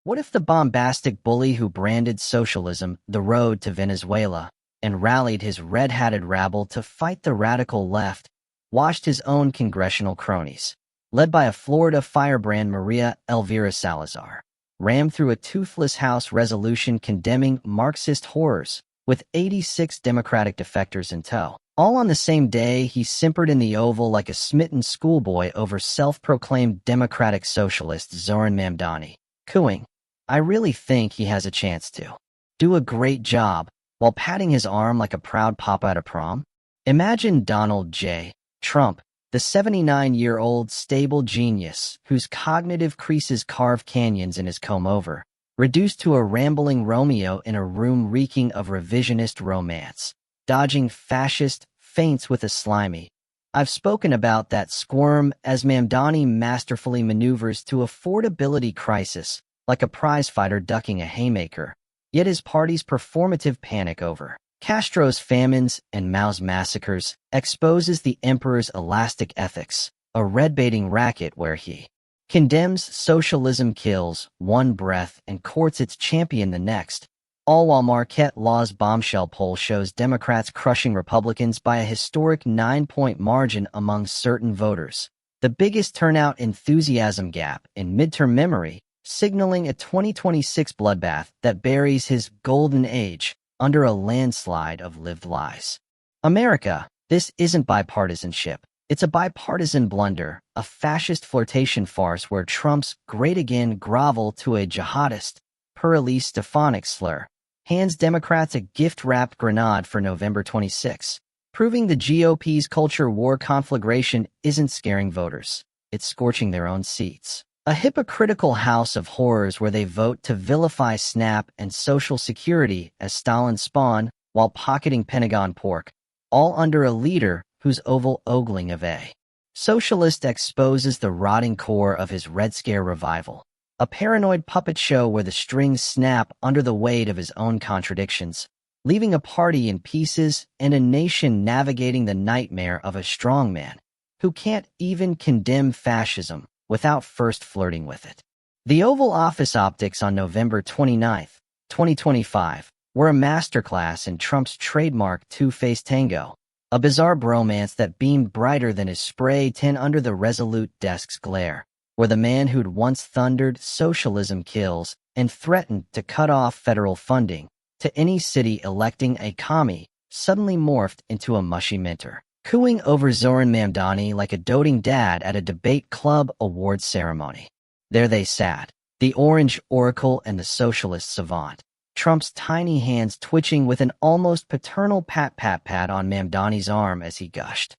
What if the bombastic bully who branded socialism the road to Venezuela and rallied his red-hatted rabble to fight the radical left washed his own congressional cronies, led by a Florida firebrand Maria Elvira Salazar, rammed through a toothless House resolution condemning Marxist horrors with 86 Democratic defectors in tow? All on the same day, he simpered in the Oval like a smitten schoolboy over self-proclaimed democratic socialist Zoran Mamdani, cooing, "I really think he has a chance to do a great job," while patting his arm like a proud papa at a prom. Imagine Donald J. Trump, the 79-year-old stable genius whose cognitive creases carve canyons in his comb-over, reduced to a rambling Romeo in a room reeking of revisionist romance, dodging fascist feints with a slimy, "I've spoken about that" squirm as Mamdani masterfully maneuvers to affordability crisis like a prizefighter ducking a haymaker. Yet his party's performative panic over Castro's famines and Mao's massacres exposes the emperor's elastic ethics, a red-baiting racket where he condemns socialism kills one breath and courts its champion the next, all while Marquette Law's bombshell poll shows Democrats crushing Republicans by a historic 9-point margin among certain voters, the biggest turnout enthusiasm gap in midterm memory, signaling a 2026 bloodbath that buries his golden age under a landslide of lived lies. America, this isn't bipartisanship. It's a bipartisan blunder, a fascist flirtation farce where Trump's great again grovel to a jihadist, per Elise Stefanik slur, hands Democrats a gift-wrapped grenade for November 26, proving the GOP's culture war conflagration isn't scaring voters. It's scorching their own seats. A hypocritical house of horrors where they vote to vilify SNAP and Social Security as Stalin's spawn while pocketing Pentagon pork, all under a leader whose oval ogling of a socialist exposes the rotting core of his Red Scare revival, a paranoid puppet show where the strings snap under the weight of his own contradictions, leaving a party in pieces and a nation navigating the nightmare of a strongman who can't even condemn fascism without first flirting with it. The Oval Office optics on November 29, 2025, were a masterclass in Trump's trademark two-faced tango, a bizarre bromance that beamed brighter than his spray tin under the resolute desk's glare, where the man who'd once thundered socialism kills and threatened to cut off federal funding to any city electing a commie suddenly morphed into a mushy mentor, cooing over Zoran Mamdani like a doting dad at a debate club awards ceremony. There they sat, the orange oracle and the socialist savant, Trump's tiny hands twitching with an almost paternal pat-pat-pat on Mamdani's arm as he gushed.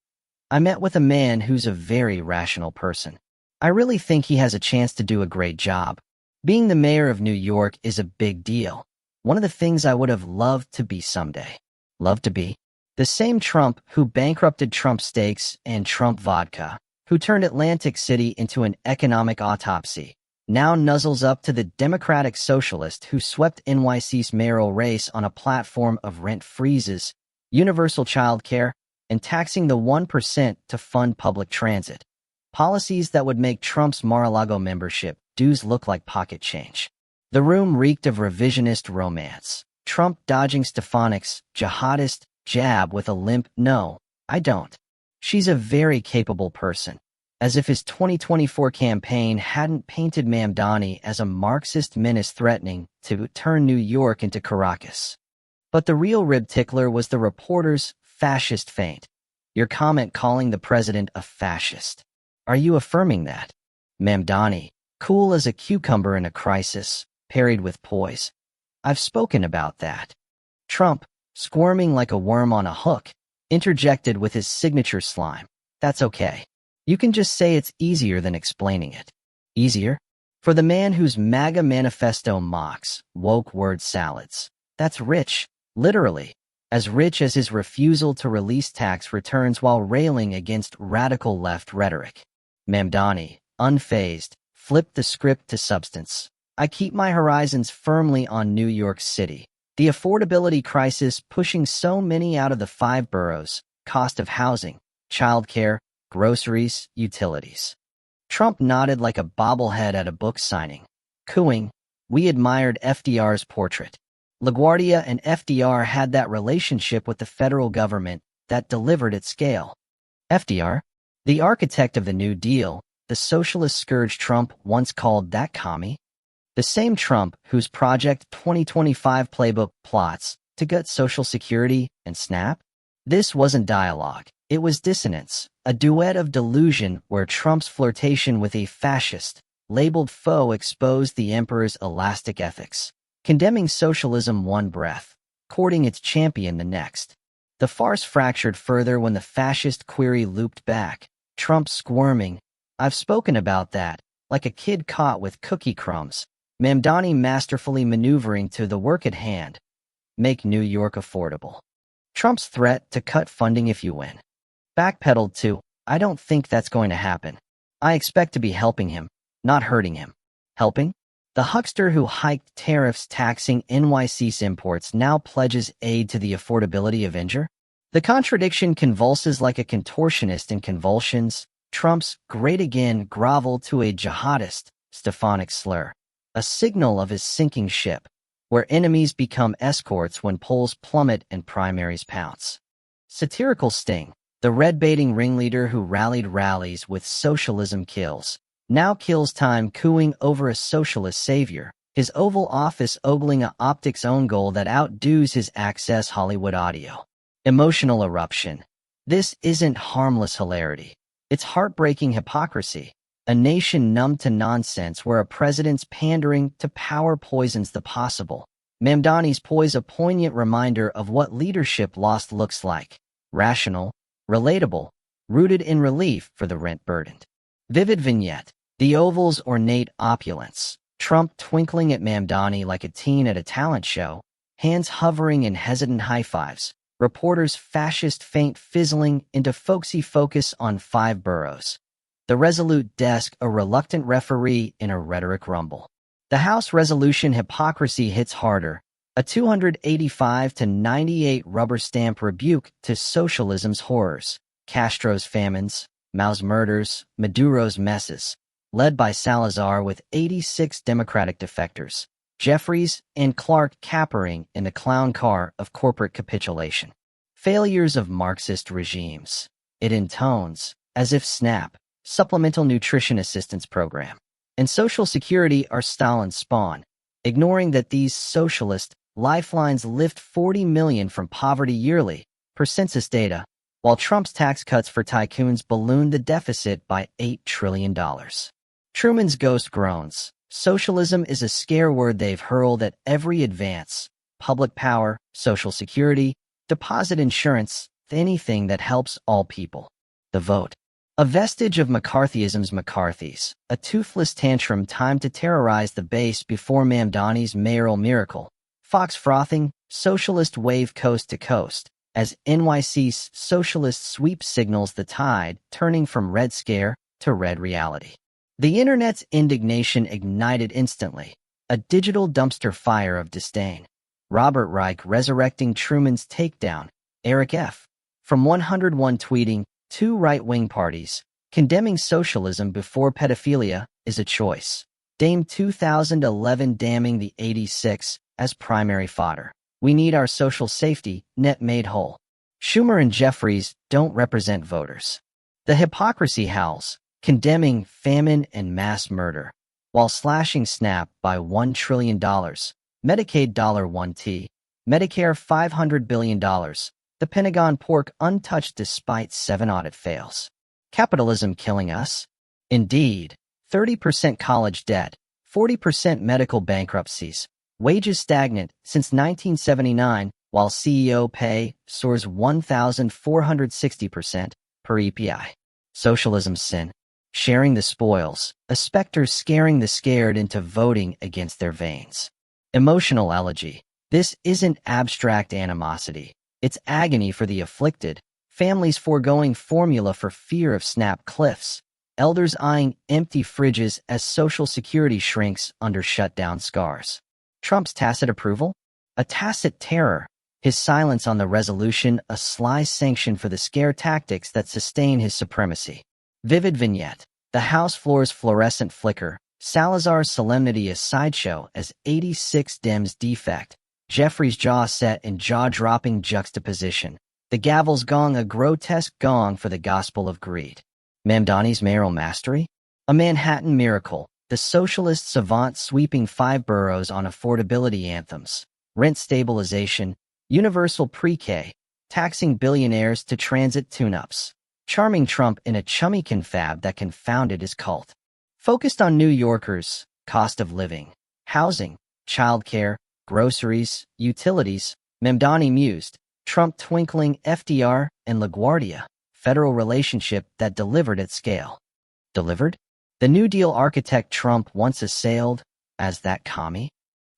"I met with a man who's a very rational person. I really think he has a chance to do a great job. Being the mayor of New York is a big deal. One of the things I would have loved to be someday." Loved to be? The same Trump who bankrupted Trump Steaks and Trump Vodka, who turned Atlantic City into an economic autopsy, now nuzzles up to the Democratic socialist who swept NYC's mayoral race on a platform of rent freezes, universal child care, and taxing the 1% to fund public transit. Policies that would make Trump's Mar-a-Lago membership dues look like pocket change. The room reeked of revisionist romance, Trump dodging Stefanik's jihadist jab with a limp "No, I don't. She's a very capable person," as if his 2024 campaign hadn't painted Mamdani as a Marxist menace threatening to turn New York into Caracas. But the real rib tickler was the reporter's fascist feint. "Your comment calling the president a fascist. Are you affirming that?" Mamdani, cool as a cucumber in a crisis, parried with poise. "I've spoken about that." Trump, squirming like a worm on a hook, interjected with his signature slime. "That's okay. You can just say it's easier than explaining it." Easier? For the man whose MAGA manifesto mocks woke word salads. That's rich, literally, as rich as his refusal to release tax returns while railing against radical left rhetoric. Mamdani, unfazed, flipped the script to substance. "I keep my horizons firmly on New York City. The affordability crisis pushing so many out of the 5 boroughs, cost of housing, childcare, groceries, utilities." Trump nodded like a bobblehead at a book signing, cooing, We admired FDR's portrait. LaGuardia and FDR had that relationship with the federal government that delivered at scale. FDR, the architect of the New Deal, the socialist scourge Trump once called that commie, the same Trump whose Project 2025 playbook plots to gut Social Security and SNAP. This wasn't dialogue, it was dissonance, a duet of delusion where Trump's flirtation with a fascist, labeled foe exposed the emperor's elastic ethics, condemning socialism one breath, courting its champion the next. The farce fractured further when the fascist query looped back, Trump squirming, "I've spoken about that," like a kid caught with cookie crumbs, Mamdani masterfully maneuvering to the work at hand, make New York affordable. Trump's threat to cut funding if you win. Backpedaled to, "I don't think that's going to happen. I expect to be helping him, not hurting him." Helping? The huckster who hiked tariffs taxing NYC's imports now pledges aid to the affordability avenger? The contradiction convulses like a contortionist in convulsions. Trump's "great again" grovel to a jihadist, Stefanik slur, a signal of his sinking ship, where enemies become escorts when polls plummet and primaries pounce. Satirical sting, the red-baiting ringleader who rallied rallies with "socialism kills," now kills time cooing over a socialist savior, his Oval Office ogling a optics own goal that outdoes his Access Hollywood audio. Emotional eruption. This isn't harmless hilarity. It's heartbreaking hypocrisy. A nation numb to nonsense where a president's pandering to power poisons the possible. Mamdani's poise a poignant reminder of what leadership lost looks like. Rational, relatable, rooted in relief for the rent-burdened. Vivid vignette. The Oval's ornate opulence. Trump twinkling at Mamdani like a teen at a talent show, hands hovering in hesitant high-fives. Reporters' fascist feint fizzling into folksy focus on 5 boroughs. The resolute desk a reluctant referee in a rhetoric rumble. The House resolution hypocrisy hits harder, a 285-98 rubber stamp rebuke to socialism's horrors, Castro's famines, Mao's murders, Maduro's messes, led by Salazar with 86 Democratic defectors, Jeffries and Clark capering in the clown car of corporate capitulation. Failures of Marxist regimes. It intones, as if SNAP, Supplemental Nutrition Assistance Program, and Social Security are Stalin's spawn, ignoring that these socialist lifelines lift 40 million from poverty yearly, per census data, while Trump's tax cuts for tycoons ballooned the deficit by $8 trillion. Truman's ghost groans. Socialism is a scare word they've hurled at every advance. Public power, Social Security, deposit insurance, anything that helps all people. The vote. A vestige of McCarthyism's McCarthy's, a toothless tantrum timed to terrorize the base before Mamdani's mayoral miracle. Fox frothing, socialist wave coast to coast, as NYC's socialist sweep signals the tide turning from red scare to red reality. The internet's indignation ignited instantly, a digital dumpster fire of disdain. Robert Reich resurrecting Truman's takedown, Eric F. from 101 tweeting, "Two right-wing parties, condemning socialism before pedophilia is a choice." Dame 2011 damning the 86 as primary fodder. "We need our social safety net made whole." Schumer and Jeffries don't represent voters. The hypocrisy howls, condemning famine and mass murder, while slashing SNAP by $1 trillion, Medicaid $1T, Medicare $500 billion, the Pentagon pork untouched despite 7 audit fails. Capitalism killing us? Indeed. 30% college debt, 40% medical bankruptcies, wages stagnant since 1979, while CEO pay soars 1,460% per EPI. Socialism's sin. Sharing the spoils, a specter scaring the scared into voting against their veins. Emotional elegy. This isn't abstract animosity. It's agony for the afflicted, families foregoing formula for fear of SNAP cliffs, elders eyeing empty fridges as Social Security shrinks under shutdown scars. Trump's tacit approval? A tacit terror. His silence on the resolution a sly sanction for the scare tactics that sustain his supremacy. Vivid vignette. The House floor's fluorescent flicker, Salazar's solemnity a sideshow as 86 Dems defect. Jeffrey's jaw set in jaw-dropping juxtaposition. The gavel's gong a grotesque gong for the gospel of greed. Mamdani's mayoral mastery? A Manhattan miracle. The socialist savant sweeping 5 boroughs on affordability anthems. Rent stabilization, universal pre-K, taxing billionaires to transit tune-ups. Charming Trump in a chummy confab that confounded his cult. Focused on New Yorkers, cost of living, housing, childcare, groceries, utilities. Mamdani mused, Trump twinkling FDR and LaGuardia, federal relationship that delivered at scale. Delivered? The New Deal architect Trump once assailed as that commie?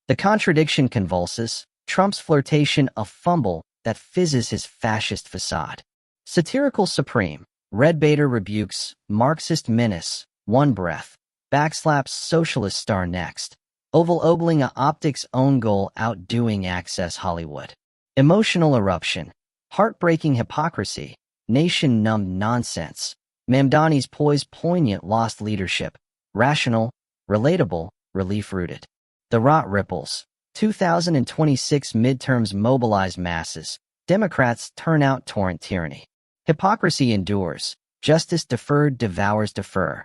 The contradiction convulses, Trump's flirtation a fumble that fizzes his fascist facade. Satirical supreme, Red Bader rebukes, Marxist menace, one breath, backslaps socialist star next. Oval ogling a optics own goal outdoing Access Hollywood. Emotional eruption, heartbreaking hypocrisy, nation-numbed nonsense. Mamdani's poised poignant lost leadership, rational, relatable, relief-rooted. The rot ripples, 2026 midterms mobilize masses, Democrats turn out torrent tyranny. Hypocrisy endures, justice deferred devours defer.